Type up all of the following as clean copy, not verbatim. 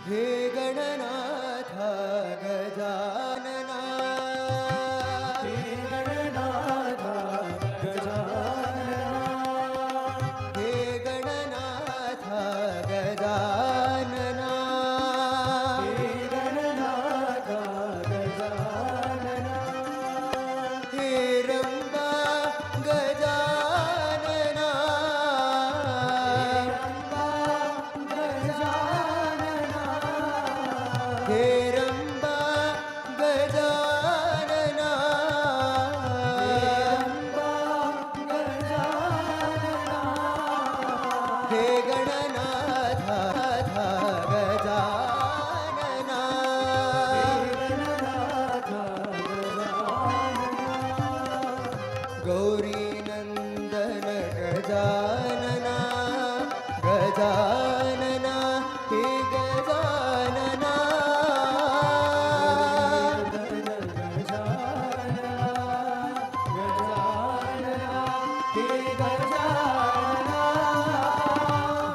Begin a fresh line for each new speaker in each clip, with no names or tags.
हे गणनाथ गजानना
हे गणनाथ गजानना
हे गणनाथ गजानना
हे गणनाथ गजानना
हे रंबा गजानना हे रंबा गजानना हे गणनाथ गजानना गौरी नंदन गजानना गजानना हे गजानना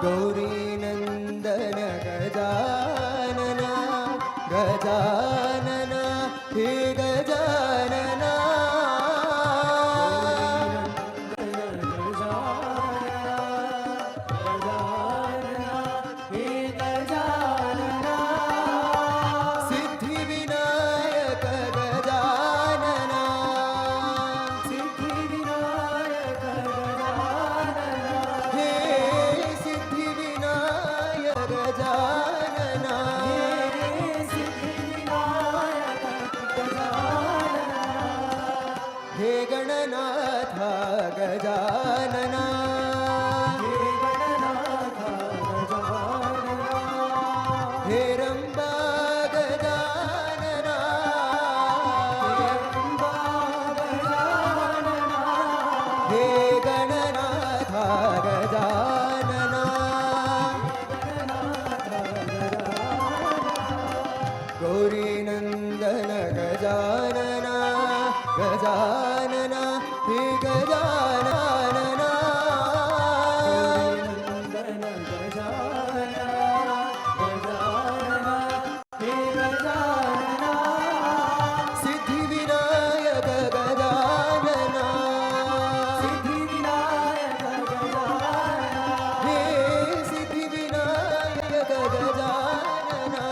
गौरी नंदन गजानना गजानना हे गजानना सिद्धिविनायक गजानना हे सिद्धिविनायक गजानना हे गणनाथ गजानना हे रंबा गजानना हे गणनाथ गजानना गौरी नंदन गजानना गजानना हे गजानना सिद्धिविनायक गजानना हे सिद्धिविनायक गजानना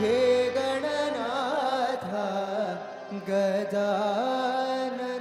हे गणनाथ गजानना